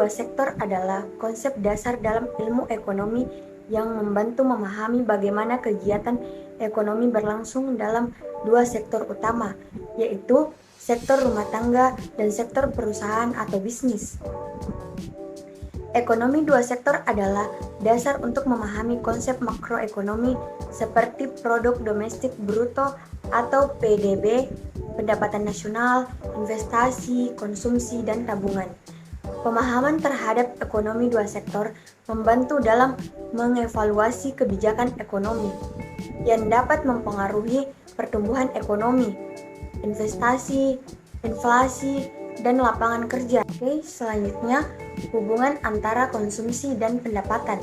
dua sektor adalah konsep dasar dalam ilmu ekonomi yang membantu memahami bagaimana kegiatan ekonomi berlangsung dalam dua sektor utama, yaitu sektor rumah tangga dan sektor perusahaan atau bisnis. Ekonomi dua sektor adalah dasar untuk memahami konsep makroekonomi seperti produk domestik bruto atau PDB, pendapatan nasional, investasi, konsumsi, dan tabungan. Pemahaman terhadap ekonomi dua sektor membantu dalam mengevaluasi kebijakan ekonomi yang dapat mempengaruhi pertumbuhan ekonomi, investasi, inflasi, dan lapangan kerja. Oke, selanjutnya hubungan antara konsumsi dan pendapatan.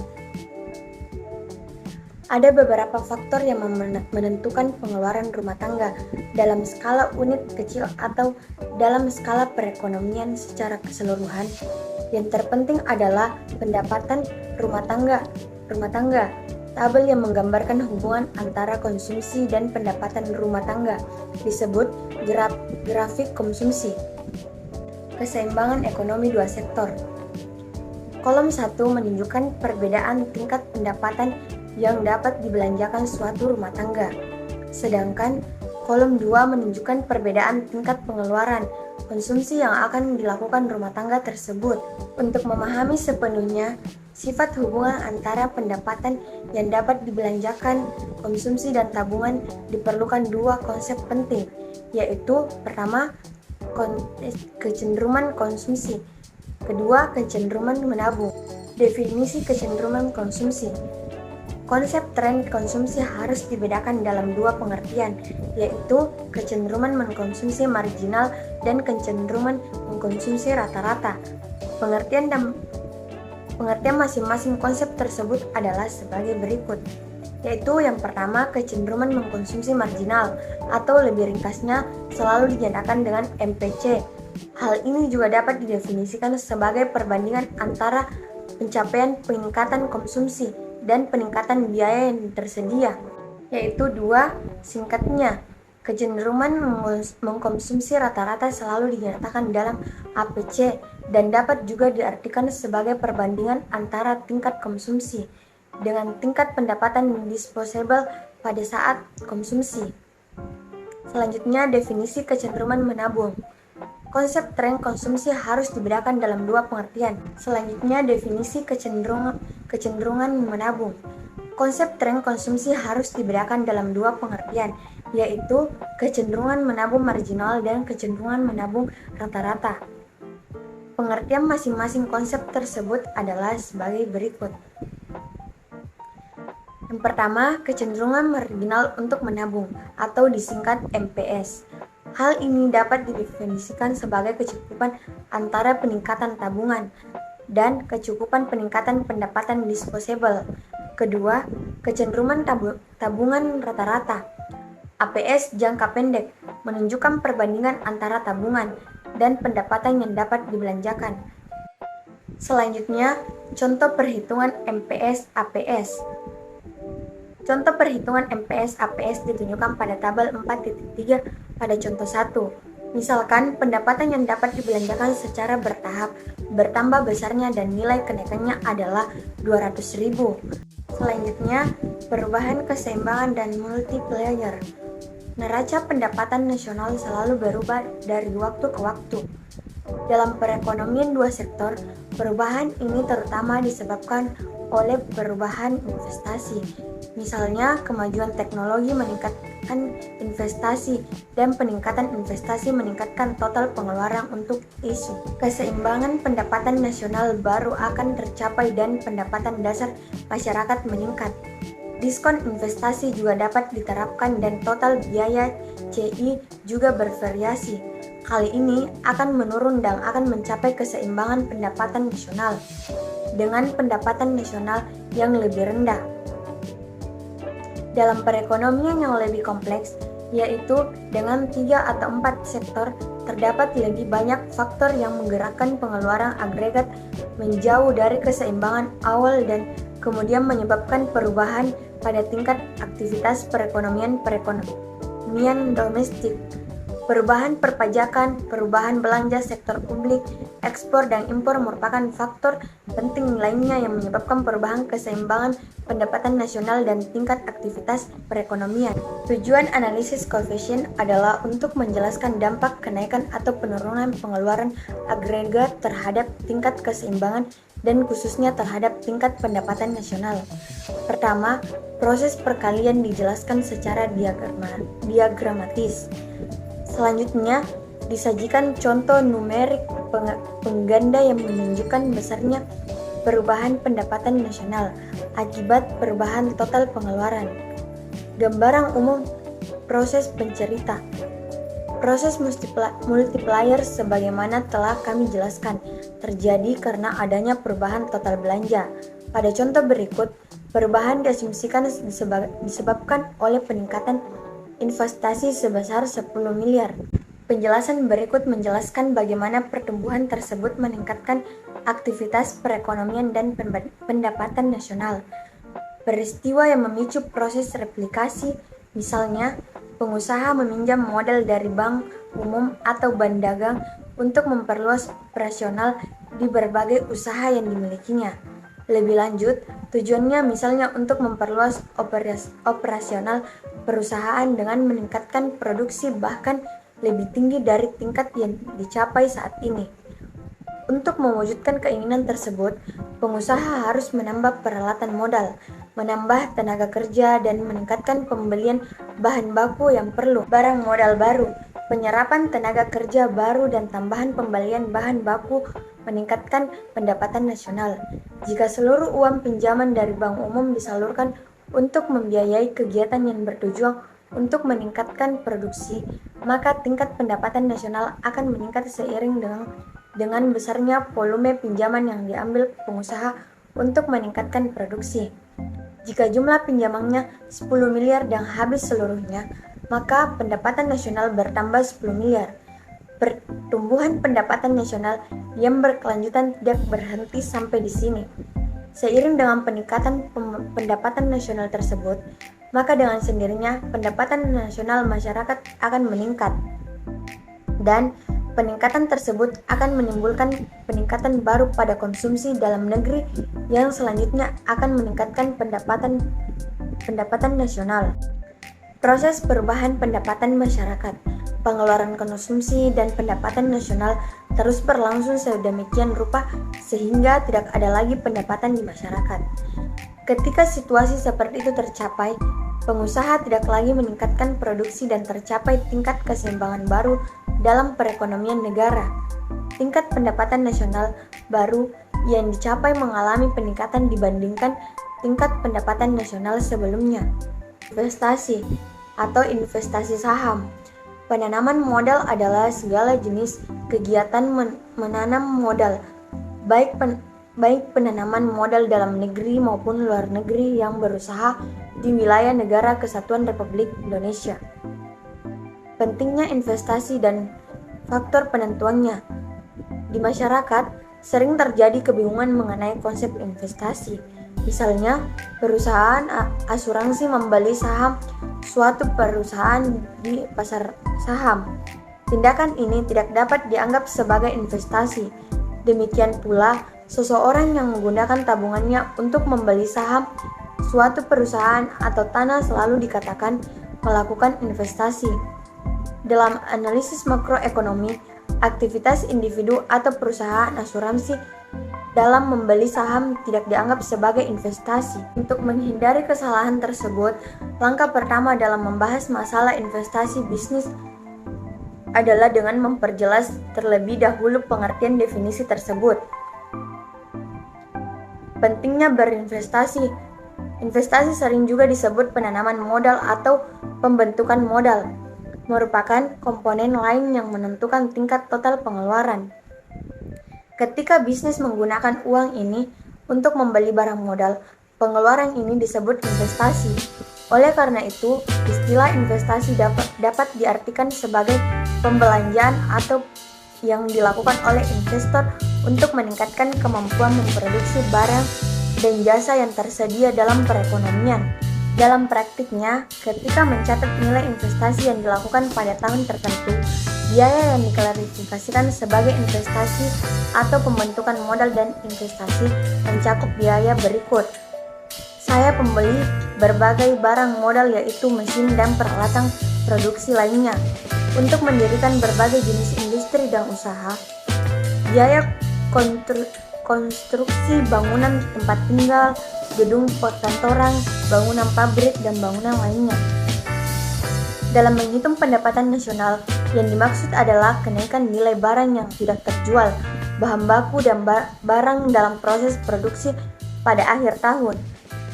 Ada beberapa faktor yang menentukan pengeluaran rumah tangga dalam skala unit kecil atau dalam skala perekonomian secara keseluruhan. Yang terpenting adalah pendapatan rumah tangga. Tabel yang menggambarkan hubungan antara konsumsi dan pendapatan rumah tangga disebut grafik konsumsi. Keseimbangan ekonomi dua sektor. Kolom 1 menunjukkan perbedaan tingkat pendapatan yang dapat dibelanjakan suatu rumah tangga. Sedangkan kolom 2 menunjukkan perbedaan tingkat pengeluaran konsumsi yang akan dilakukan rumah tangga tersebut. Untuk memahami sepenuhnya sifat hubungan antara pendapatan yang dapat dibelanjakan, konsumsi, dan tabungan diperlukan dua konsep penting, yaitu pertama, kecenderungan konsumsi. Kedua, kecenderungan menabung. Definisi kecenderungan konsumsi. Konsep tren konsumsi harus dibedakan dalam dua pengertian, yaitu kecenderungan mengkonsumsi marginal dan kecenderungan mengkonsumsi rata-rata. Pengertian masing-masing konsep tersebut adalah sebagai berikut, yaitu yang pertama, kecenderungan mengkonsumsi marginal atau lebih ringkasnya selalu dinyatakan dengan MPC. Hal ini juga dapat didefinisikan sebagai perbandingan antara pencapaian peningkatan konsumsi dan peningkatan biaya yang tersedia, yaitu dua singkatnya. Kecenderungan mengkonsumsi rata-rata selalu dinyatakan dalam APC dan dapat juga diartikan sebagai perbandingan antara tingkat konsumsi dengan tingkat pendapatan disposable pada saat konsumsi. Selanjutnya, definisi kecenderungan menabung. Konsep tren konsumsi harus dibedakan dalam dua pengertian. Selanjutnya, definisi kecenderungan menabung. Konsep tren konsumsi harus dibedakan dalam dua pengertian, yaitu kecenderungan menabung marginal dan kecenderungan menabung rata-rata. Pengertian masing-masing konsep tersebut adalah sebagai berikut. Yang pertama, kecenderungan marginal untuk menabung atau disingkat MPS. Hal ini dapat didefinisikan sebagai kecukupan antara peningkatan tabungan dan kecukupan peningkatan pendapatan disposable. Kedua, kecenderungan tabungan rata-rata. APS jangka pendek menunjukkan perbandingan antara tabungan dan pendapatan yang dapat dibelanjakan. Selanjutnya, contoh perhitungan MPS-APS. Contoh perhitungan MPS-APS ditunjukkan pada tabel 4.3 pada contoh 1. Misalkan pendapatan yang dapat dibelanjakan secara bertahap bertambah besarnya dan nilai kenaikannya adalah 200.000. Selanjutnya, perubahan keseimbangan dan multiplier. Neraca pendapatan nasional selalu berubah dari waktu ke waktu. Dalam perekonomian dua sektor, perubahan ini terutama disebabkan oleh perubahan investasi. Misalnya, kemajuan teknologi meningkatkan investasi dan peningkatan investasi meningkatkan total pengeluaran untuk isu. Keseimbangan pendapatan nasional baru akan tercapai dan pendapatan dasar masyarakat meningkat. Diskon investasi juga dapat diterapkan dan total biaya CI juga bervariasi. Kali ini akan menurun dan akan mencapai keseimbangan pendapatan nasional dengan pendapatan nasional yang lebih rendah. Dalam perekonomian yang lebih kompleks, yaitu dengan 3 atau 4 sektor, terdapat lebih banyak faktor yang menggerakkan pengeluaran agregat menjauh dari keseimbangan awal dan kemudian menyebabkan perubahan pada tingkat aktivitas perekonomian domestik. Perubahan perpajakan, perubahan belanja sektor publik, ekspor dan impor merupakan faktor penting lainnya yang menyebabkan perubahan keseimbangan pendapatan nasional dan tingkat aktivitas perekonomian. Tujuan analisis koefisien adalah untuk menjelaskan dampak kenaikan atau penurunan pengeluaran agregat terhadap tingkat keseimbangan dan khususnya terhadap tingkat pendapatan nasional. Pertama, proses perkalian dijelaskan secara diagramatis. Selanjutnya, disajikan contoh numerik pengganda yang menunjukkan besarnya perubahan pendapatan nasional akibat perubahan total pengeluaran. Gambaran umum proses pencerita. Proses multiplier sebagaimana telah kami jelaskan terjadi karena adanya perubahan total belanja. Pada contoh berikut, perubahan diasumsikan disebabkan oleh peningkatan investasi sebesar 10 miliar. Penjelasan berikut menjelaskan bagaimana pertumbuhan tersebut meningkatkan aktivitas perekonomian dan pendapatan nasional. Peristiwa yang memicu proses replikasi, misalnya pengusaha meminjam modal dari bank umum atau bank dagang untuk memperluas operasional di berbagai usaha yang dimilikinya. Lebih lanjut, tujuannya misalnya untuk memperluas operasional perusahaan dengan meningkatkan produksi bahkan lebih tinggi dari tingkat yang dicapai saat ini. Untuk mewujudkan keinginan tersebut, pengusaha harus menambah peralatan modal, menambah tenaga kerja, dan meningkatkan pembelian bahan baku yang perlu, barang modal baru, penyerapan tenaga kerja baru, dan tambahan pembelian bahan baku meningkatkan pendapatan nasional. Jika seluruh uang pinjaman dari bank umum disalurkan untuk membiayai kegiatan yang bertujuan untuk meningkatkan produksi, maka tingkat pendapatan nasional akan meningkat seiring dengan besarnya volume pinjaman yang diambil pengusaha untuk meningkatkan produksi. Jika jumlah pinjamannya 10 miliar dan habis seluruhnya, maka pendapatan nasional bertambah 10 miliar. Pertumbuhan pendapatan nasional yang berkelanjutan tidak berhenti sampai di sini. Seiring dengan peningkatan pendapatan nasional tersebut, maka dengan sendirinya pendapatan nasional masyarakat akan meningkat. Dan peningkatan tersebut akan menimbulkan peningkatan baru pada konsumsi dalam negeri yang selanjutnya akan meningkatkan pendapatan nasional. Proses perubahan pendapatan masyarakat, pengeluaran konsumsi dan pendapatan nasional terus berlangsung sedemikian rupa sehingga tidak ada lagi pendapatan di masyarakat. Ketika situasi seperti itu tercapai, pengusaha tidak lagi meningkatkan produksi dan tercapai tingkat keseimbangan baru dalam perekonomian negara. Tingkat pendapatan nasional baru yang dicapai mengalami peningkatan dibandingkan tingkat pendapatan nasional sebelumnya. Investasi atau investasi saham. Penanaman modal adalah segala jenis kegiatan menanam modal, baik penanaman modal dalam negeri maupun luar negeri yang berusaha di wilayah Negara Kesatuan Republik Indonesia. Pentingnya investasi dan faktor penentuannya. Di masyarakat, sering terjadi kebingungan mengenai konsep investasi. Misalnya, perusahaan asuransi membeli saham suatu perusahaan di pasar saham. Tindakan ini tidak dapat dianggap sebagai investasi. Demikian pula, seseorang yang menggunakan tabungannya untuk membeli saham suatu perusahaan atau tanah selalu dikatakan melakukan investasi. Dalam analisis makroekonomi, aktivitas individu atau perusahaan asuransi dalam membeli saham tidak dianggap sebagai investasi. Untuk menghindari kesalahan tersebut, langkah pertama dalam membahas masalah investasi bisnis adalah dengan memperjelas terlebih dahulu pengertian definisi tersebut. Pentingnya berinvestasi. Investasi sering juga disebut penanaman modal atau pembentukan modal, merupakan komponen lain yang menentukan tingkat total pengeluaran. Ketika bisnis menggunakan uang ini untuk membeli barang modal, pengeluaran ini disebut investasi. Oleh karena itu, istilah investasi dapat diartikan sebagai pembelanjaan atau yang dilakukan oleh investor untuk meningkatkan kemampuan memproduksi barang dan jasa yang tersedia dalam perekonomian. Dalam praktiknya, ketika mencatat nilai investasi yang dilakukan pada tahun tertentu, biaya yang diklasifikasikan sebagai investasi atau pembentukan modal dan investasi mencakup biaya berikut. Saya pembeli berbagai barang modal yaitu mesin dan peralatan produksi lainnya untuk mendirikan berbagai jenis industri dan usaha. Biaya konstruksi bangunan tempat tinggal, gedung perkantoran, bangunan pabrik, dan bangunan lainnya. Dalam menghitung pendapatan nasional, yang dimaksud adalah kenaikan nilai barang yang tidak terjual, bahan baku, dan barang dalam proses produksi pada akhir tahun.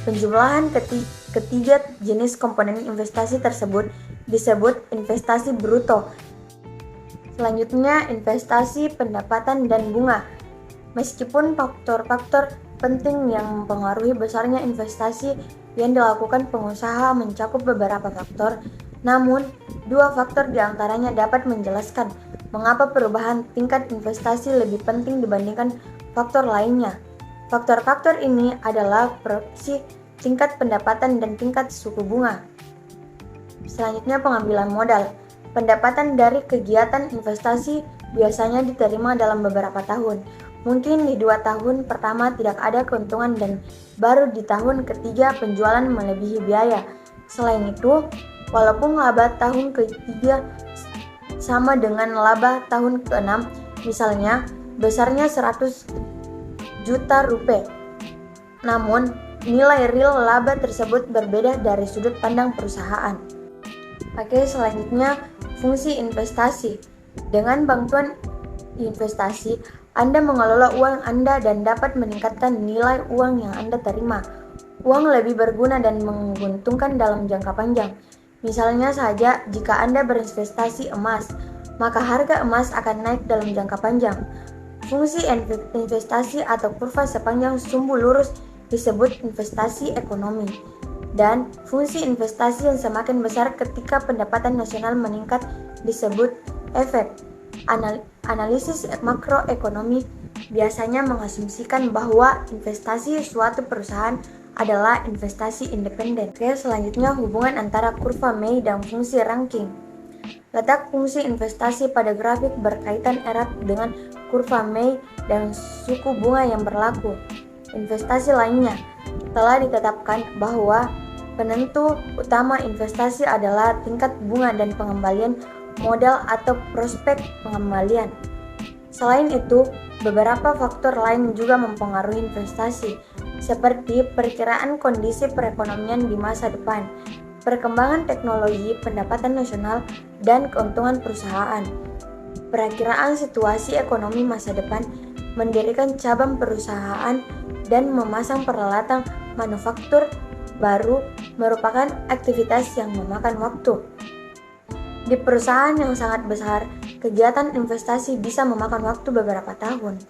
Penjumlahan ketiga jenis komponen investasi tersebut disebut investasi bruto. Selanjutnya, investasi pendapatan dan bunga. Meskipun faktor-faktor penting yang mempengaruhi besarnya investasi yang dilakukan pengusaha mencakup beberapa faktor, namun dua faktor diantaranya dapat menjelaskan mengapa perubahan tingkat investasi lebih penting dibandingkan faktor lainnya. Faktor-faktor ini adalah proyeksi tingkat pendapatan dan tingkat suku bunga. Selanjutnya, pengambilan modal. Pendapatan dari kegiatan investasi biasanya diterima dalam beberapa tahun. Mungkin di 2 tahun pertama tidak ada keuntungan dan baru di tahun ketiga penjualan melebihi biaya. Selain itu, walaupun laba tahun ketiga sama dengan laba tahun ke-6, misalnya besarnya 100 juta rupiah, namun nilai real laba tersebut berbeda dari sudut pandang perusahaan. Oke, selanjutnya fungsi investasi. Dengan bantuan investasi, Anda mengelola uang Anda dan dapat meningkatkan nilai uang yang Anda terima. Uang lebih berguna dan menguntungkan dalam jangka panjang. Misalnya saja, jika Anda berinvestasi emas, maka harga emas akan naik dalam jangka panjang. Fungsi investasi atau kurva sepanjang sumbu lurus disebut investasi ekonomi. Dan fungsi investasi yang semakin besar ketika pendapatan nasional meningkat disebut efek. Analisis makroekonomi biasanya mengasumsikan bahwa investasi suatu perusahaan adalah investasi independen. Oke, selanjutnya hubungan antara kurva May dan fungsi ranking. Letak fungsi investasi pada grafik berkaitan erat dengan kurva May dan suku bunga yang berlaku. Investasi lainnya telah ditetapkan bahwa penentu utama investasi adalah tingkat bunga dan pengembalian modal atau prospek pengembalian. Selain itu, beberapa faktor lain juga mempengaruhi investasi, seperti perkiraan kondisi perekonomian di masa depan, perkembangan teknologi, pendapatan nasional, dan keuntungan perusahaan. Perakiraan situasi ekonomi masa depan, mendirikan cabang perusahaan, dan memasang peralatan manufaktur baru merupakan aktivitas yang memakan waktu. Di perusahaan yang sangat besar, kegiatan investasi bisa memakan waktu beberapa tahun.